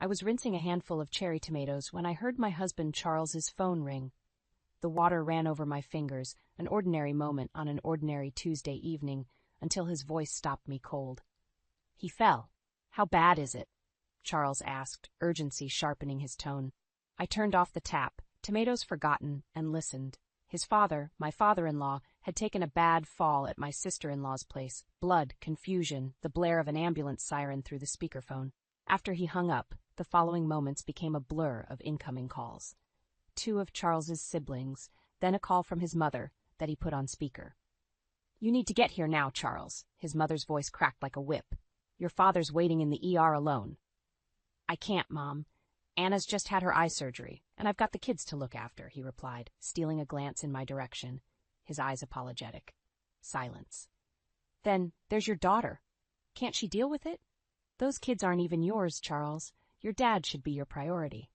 I was rinsing a handful of cherry tomatoes when I heard my husband Charles's phone ring. The water ran over my fingers, an ordinary moment on an ordinary Tuesday evening, until his voice stopped me cold. He fell. How bad is it? Charles asked, urgency sharpening his tone. I turned off the tap, tomatoes forgotten, and listened. His father, my father-in-law, had taken a bad fall at my sister-in-law's place. Blood, confusion, the blare of an ambulance siren through the speakerphone. After he hung up, the following moments became a blur of incoming calls. 2 of Charles's siblings, then a call from his mother that he put on speaker. "You need to get here now, Charles." His mother's voice cracked like a whip. "Your father's waiting in the ER alone." "I can't, Mom. Anna's just had her eye surgery, and I've got the kids to look after," he replied, stealing a glance in my direction, his eyes apologetic. Silence. "Then there's your daughter. Can't she deal with it?" "Those kids aren't even yours, Charles. Your dad should be your priority."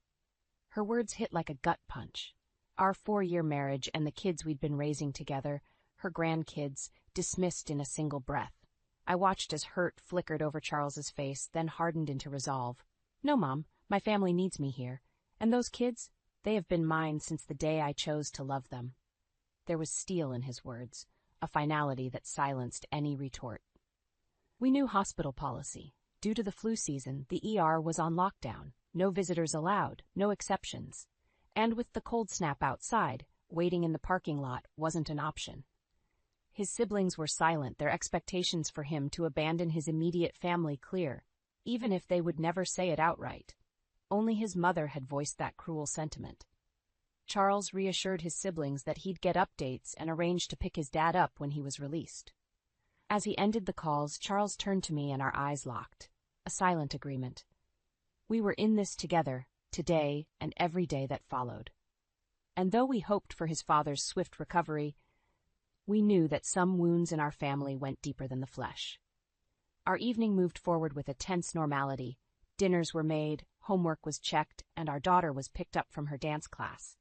Her words hit like a gut punch. Our 4-year marriage and the kids we'd been raising together, her grandkids, dismissed in a single breath. I watched as hurt flickered over Charles's face, then hardened into resolve. "No, Mom, my family needs me here. And those kids, they have been mine since the day I chose to love them." There was steel in his words, a finality that silenced any retort. We knew hospital policy. Due to the flu season, the ER was on lockdown. No visitors allowed, no exceptions. And with the cold snap outside, waiting in the parking lot wasn't an option. His siblings were silent, their expectations for him to abandon his immediate family clear, even if they would never say it outright. Only his mother had voiced that cruel sentiment. Charles reassured his siblings that he'd get updates and arranged to pick his dad up when he was released. As he ended the calls, Charles turned to me and our eyes locked. A silent agreement. We were in this together, today and every day that followed. And though we hoped for his father's swift recovery, we knew that some wounds in our family went deeper than the flesh. Our evening moved forward with a tense normality. Dinners were made, homework was checked, and our daughter was picked up from her dance class.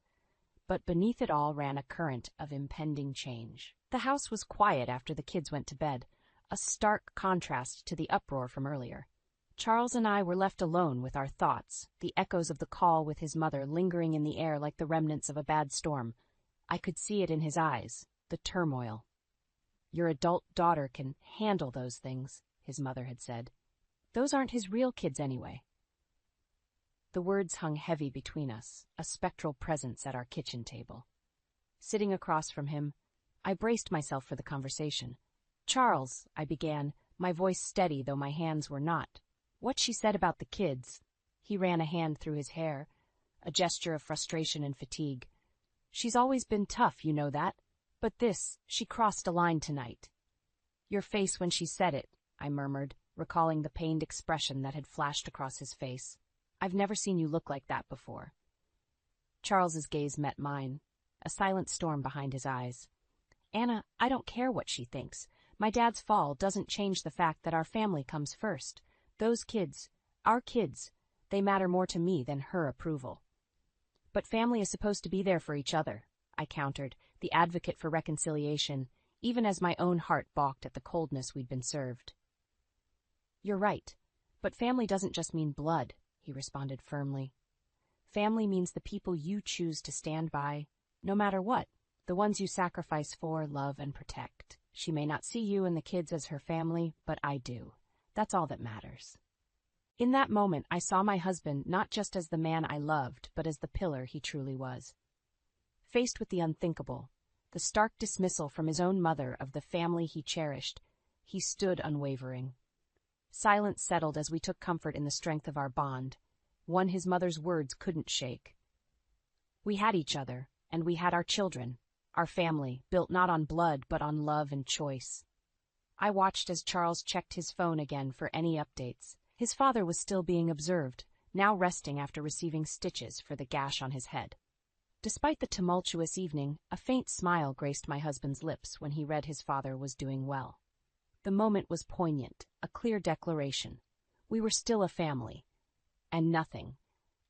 But beneath it all ran a current of impending change. The house was quiet after the kids went to bed, a stark contrast to the uproar from earlier. Charles and I were left alone with our thoughts, the echoes of the call with his mother lingering in the air like the remnants of a bad storm. I could see it in his eyes, the turmoil. "Your adult daughter can handle those things," his mother had said. "Those aren't his real kids anyway." The words hung heavy between us, a spectral presence at our kitchen table. Sitting across from him, I braced myself for the conversation. "Charles," I began, my voice steady though my hands were not. "What she said about the kids," he ran a hand through his hair, a gesture of frustration and fatigue. "She's always been tough, you know that. But this, she crossed a line tonight." "Your face when she said it," I murmured, recalling the pained expression that had flashed across his face. "I've never seen you look like that before." Charles's gaze met mine, a silent storm behind his eyes. "Anna, I don't care what she thinks. My dad's fall doesn't change the fact that our family comes first. Those kids, our kids, they matter more to me than her approval." "But family is supposed to be there for each other," I countered, the advocate for reconciliation, even as my own heart balked at the coldness we'd been served. "You're right, but family doesn't just mean blood," he responded firmly. "Family means the people you choose to stand by, no matter what, the ones you sacrifice for, love, and protect. She may not see you and the kids as her family, but I do. That's all that matters." In that moment, I saw my husband not just as the man I loved, but as the pillar he truly was. Faced with the unthinkable, the stark dismissal from his own mother of the family he cherished, he stood unwavering. Silence settled as we took comfort in the strength of our bond, one his mother's words couldn't shake. We had each other, and we had our children, our family, built not on blood but on love and choice. I watched as Charles checked his phone again for any updates. His father was still being observed, now resting after receiving stitches for the gash on his head. Despite the tumultuous evening, a faint smile graced my husband's lips when he read his father was doing well. The moment was poignant, a clear declaration. We were still a family. And nothing,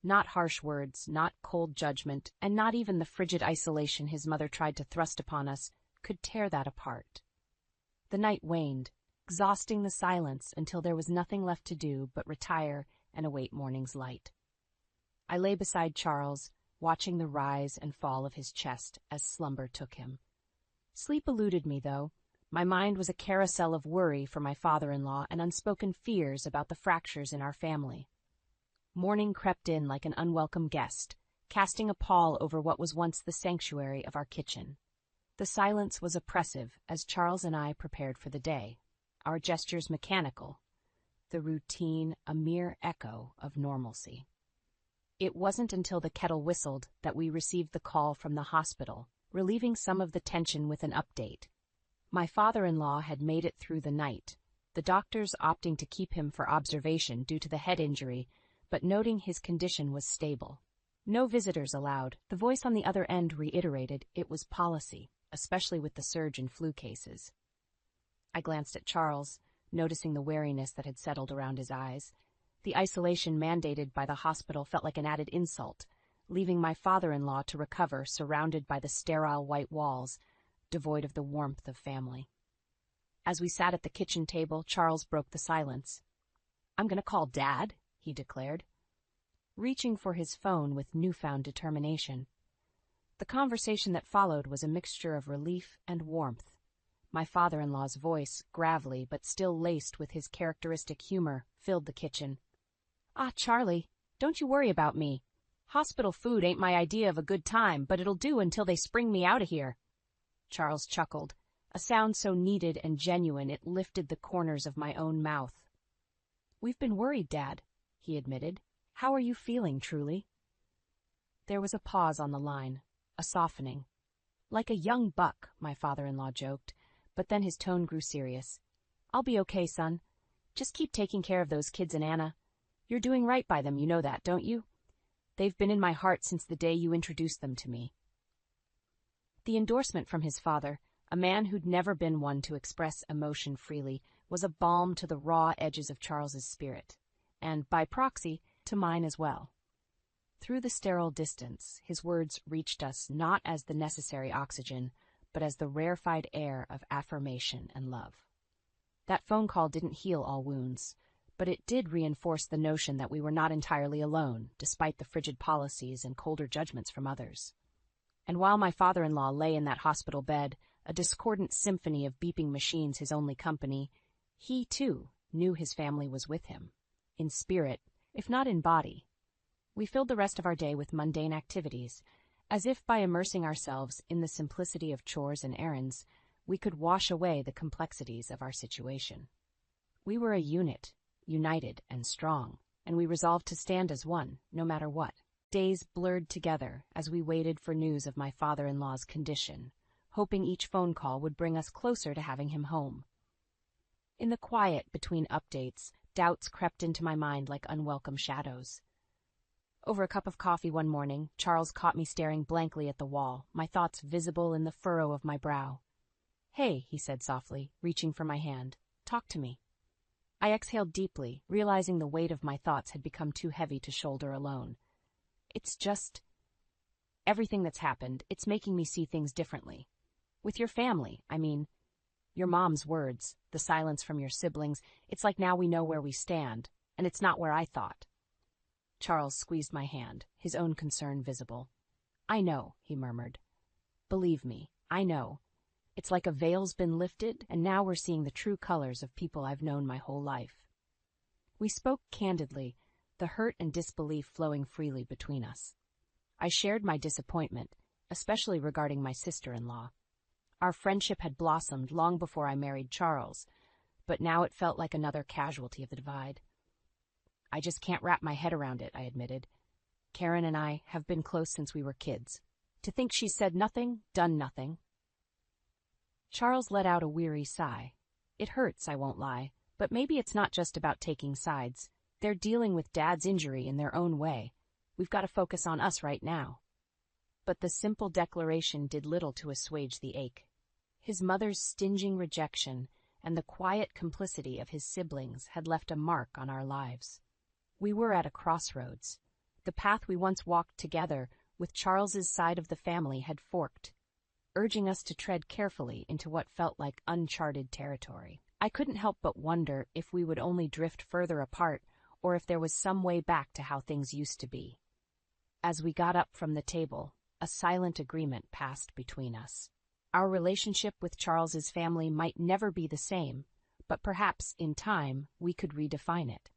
not harsh words, not cold judgment, and not even the frigid isolation his mother tried to thrust upon us, could tear that apart. The night waned, exhausting the silence until there was nothing left to do but retire and await morning's light. I lay beside Charles, watching the rise and fall of his chest as slumber took him. Sleep eluded me, though. My mind was a carousel of worry for my father-in-law and unspoken fears about the fractures in our family. Morning crept in like an unwelcome guest, casting a pall over what was once the sanctuary of our kitchen. The silence was oppressive as Charles and I prepared for the day, our gestures mechanical, the routine a mere echo of normalcy. It wasn't until the kettle whistled that we received the call from the hospital, relieving some of the tension with an update. My father-in-law had made it through the night, the doctors opting to keep him for observation due to the head injury, but noting his condition was stable. No visitors allowed. The voice on the other end reiterated it was policy, especially with the surge in flu cases. I glanced at Charles, noticing the wariness that had settled around his eyes. The isolation mandated by the hospital felt like an added insult, leaving my father-in-law to recover surrounded by the sterile white walls, devoid of the warmth of family. As we sat at the kitchen table, Charles broke the silence. "I'm going to call Dad," he declared, reaching for his phone with newfound determination. The conversation that followed was a mixture of relief and warmth. My father-in-law's voice, gravelly but still laced with his characteristic humor, filled the kitchen. "Ah, Charlie, don't you worry about me. Hospital food ain't my idea of a good time, but it'll do until they spring me out of here." Charles chuckled, a sound so needed and genuine it lifted the corners of my own mouth. "We've been worried, Dad," he admitted. "How are you feeling, truly?" There was a pause on the line, a softening. "Like a young buck," my father-in-law joked, but then his tone grew serious. "I'll be okay, son. Just keep taking care of those kids and Anna. You're doing right by them, you know that, don't you? They've been in my heart since the day you introduced them to me." The endorsement from his father, a man who'd never been one to express emotion freely, was a balm to the raw edges of Charles's spirit, and, by proxy, to mine as well. Through the sterile distance, his words reached us not as the necessary oxygen, but as the rarefied air of affirmation and love. That phone call didn't heal all wounds, but it did reinforce the notion that we were not entirely alone, despite the frigid policies and colder judgments from others. And while my father-in-law lay in that hospital bed, a discordant symphony of beeping machines his only company, he, too, knew his family was with him, in spirit, if not in body. We filled the rest of our day with mundane activities, as if by immersing ourselves in the simplicity of chores and errands, we could wash away the complexities of our situation. We were a unit, united and strong, and we resolved to stand as one, no matter what. Days blurred together as we waited for news of my father-in-law's condition, hoping each phone call would bring us closer to having him home. In the quiet between updates, doubts crept into my mind like unwelcome shadows. Over a cup of coffee one morning, Charles caught me staring blankly at the wall, my thoughts visible in the furrow of my brow. "Hey," he said softly, reaching for my hand. "Talk to me." I exhaled deeply, realizing the weight of my thoughts had become too heavy to shoulder alone. "It's just everything that's happened. It's making me see things differently. With your family, I mean. Your mom's words, the silence from your siblings, it's like now we know where we stand, and it's not where I thought." Charles squeezed my hand, his own concern visible. "I know," he murmured. "Believe me, I know. It's like a veil's been lifted, and now we're seeing the true colors of people I've known my whole life." We spoke candidly, the hurt and disbelief flowing freely between us. I shared my disappointment, especially regarding my sister-in-law. Our friendship had blossomed long before I married Charles, but now it felt like another casualty of the divide. "I just can't wrap my head around it," I admitted. "Karen and I have been close since we were kids. To think she's said nothing, done nothing." Charles let out a weary sigh. "It hurts, I won't lie, but maybe it's not just about taking sides. They're dealing with Dad's injury in their own way. We've got to focus on us right now." But the simple declaration did little to assuage the ache. His mother's stinging rejection and the quiet complicity of his siblings had left a mark on our lives. We were at a crossroads. The path we once walked together with Charles's side of the family had forked, urging us to tread carefully into what felt like uncharted territory. I couldn't help but wonder if we would only drift further apart or if there was some way back to how things used to be. As we got up from the table, a silent agreement passed between us. Our relationship with Charles's family might never be the same, but perhaps, in time, we could redefine it.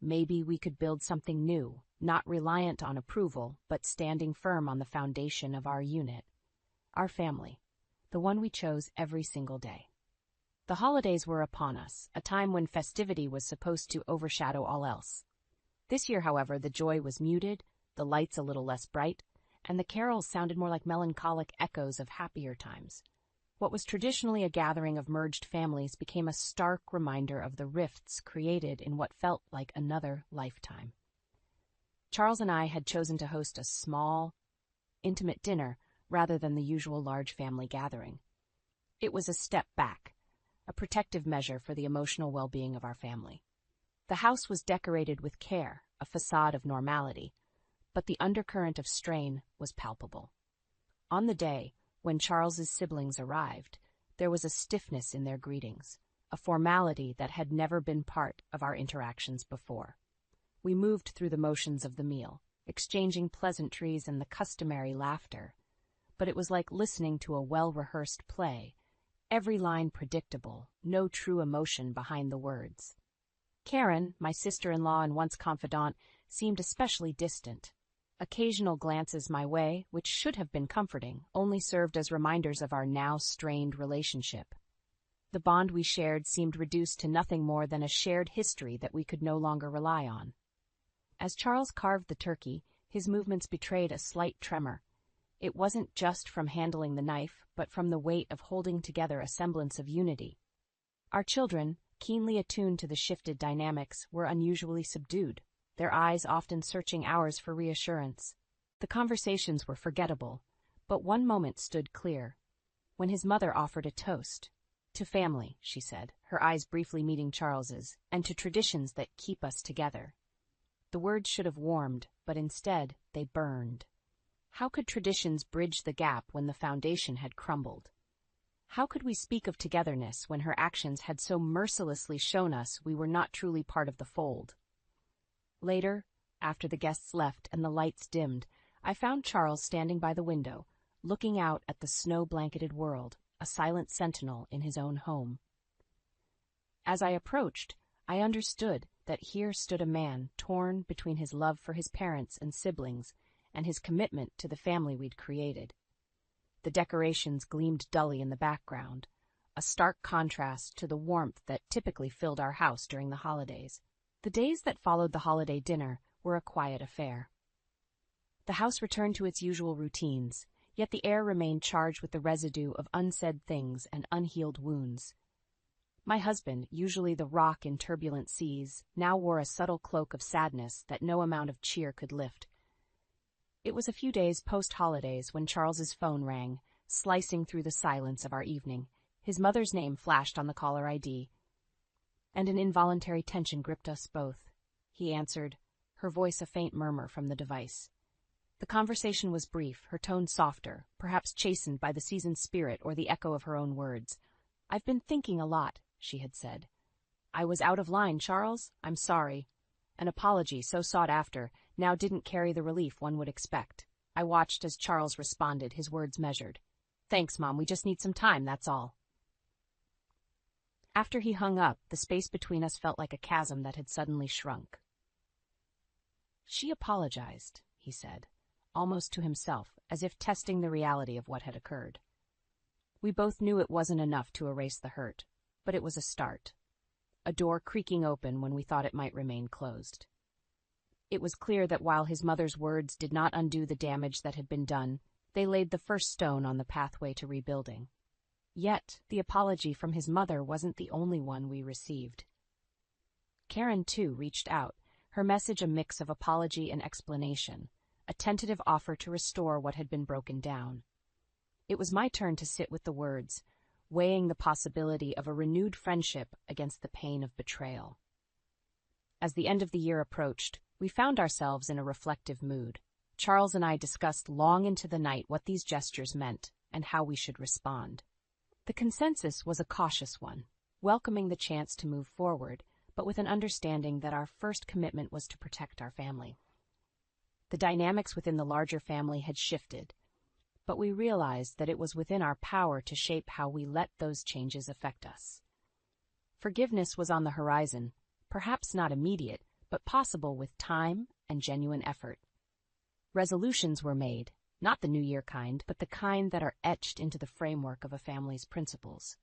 Maybe we could build something new, not reliant on approval, but standing firm on the foundation of our unit. Our family, the one we chose every single day. The holidays were upon us, a time when festivity was supposed to overshadow all else. This year, however, the joy was muted, the lights a little less bright, and the carols sounded more like melancholic echoes of happier times. What was traditionally a gathering of merged families became a stark reminder of the rifts created in what felt like another lifetime. Charles and I had chosen to host a small, intimate dinner rather than the usual large family gathering. It was a step back, a protective measure for the emotional well-being of our family. The house was decorated with care, a facade of normality, but the undercurrent of strain was palpable. On the day, when Charles's siblings arrived, there was a stiffness in their greetings, a formality that had never been part of our interactions before. We moved through the motions of the meal, exchanging pleasantries and the customary laughter, but it was like listening to a well-rehearsed play, every line predictable, no true emotion behind the words. Karen, my sister-in-law and once confidant, seemed especially distant. Occasional glances my way, which should have been comforting, only served as reminders of our now strained relationship. The bond we shared seemed reduced to nothing more than a shared history that we could no longer rely on. As Charles carved the turkey, his movements betrayed a slight tremor. It wasn't just from handling the knife, but from the weight of holding together a semblance of unity. Our children, keenly attuned to the shifted dynamics, were unusually subdued, their eyes often searching ours for reassurance. The conversations were forgettable, but one moment stood clear, when his mother offered a toast. "To family," she said, her eyes briefly meeting Charles's, "and to traditions that keep us together." The words should have warmed, but instead they burned. How could traditions bridge the gap when the foundation had crumbled? How could we speak of togetherness when her actions had so mercilessly shown us we were not truly part of the fold? Later, after the guests left and the lights dimmed, I found Charles standing by the window, looking out at the snow-blanketed world, a silent sentinel in his own home. As I approached, I understood that here stood a man torn between his love for his parents and siblings and his commitment to the family we'd created. The decorations gleamed dully in the background, a stark contrast to the warmth that typically filled our house during the holidays. The days that followed the holiday dinner were a quiet affair. The house returned to its usual routines, yet the air remained charged with the residue of unsaid things and unhealed wounds. My husband, usually the rock in turbulent seas, now wore a subtle cloak of sadness that no amount of cheer could lift. It was a few days post-holidays when Charles's phone rang, slicing through the silence of our evening. His mother's name flashed on the caller ID, and an involuntary tension gripped us both. He answered, her voice a faint murmur from the device. The conversation was brief, her tone softer, perhaps chastened by the season's spirit or the echo of her own words. "I've been thinking a lot," she had said. "I was out of line, Charles. I'm sorry." An apology, so sought after, now didn't carry the relief one would expect. I watched as Charles responded, his words measured. "Thanks, Mom, we just need some time, that's all." After he hung up, the space between us felt like a chasm that had suddenly shrunk. "She apologized," he said, almost to himself, as if testing the reality of what had occurred. We both knew it wasn't enough to erase the hurt, but it was a start. A door creaking open when we thought it might remain closed. It was clear that while his mother's words did not undo the damage that had been done, they laid the first stone on the pathway to rebuilding. Yet, the apology from his mother wasn't the only one we received. Karen, too, reached out, her message a mix of apology and explanation, a tentative offer to restore what had been broken down. It was my turn to sit with the words, weighing the possibility of a renewed friendship against the pain of betrayal. As the end of the year approached, we found ourselves in a reflective mood. Charles and I discussed long into the night what these gestures meant and how we should respond. The consensus was a cautious one, welcoming the chance to move forward, but with an understanding that our first commitment was to protect our family. The dynamics within the larger family had shifted, but we realized that it was within our power to shape how we let those changes affect us. Forgiveness was on the horizon, perhaps not immediate, but possible with time and genuine effort. Resolutions were made, not the New Year kind, but the kind that are etched into the framework of a family's principles.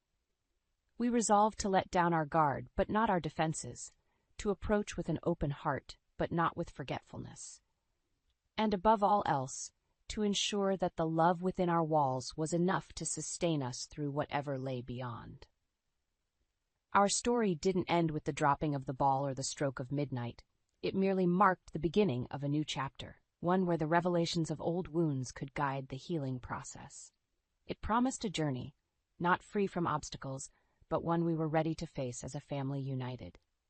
We resolved to let down our guard, but not our defenses, to approach with an open heart, but not with forgetfulness. And above all else, to ensure that the love within our walls was enough to sustain us through whatever lay beyond. Our story didn't end with the dropping of the ball or the stroke of midnight. It merely marked the beginning of a new chapter, one where the revelations of old wounds could guide the healing process. It promised a journey, not free from obstacles, but one we were ready to face as a family united.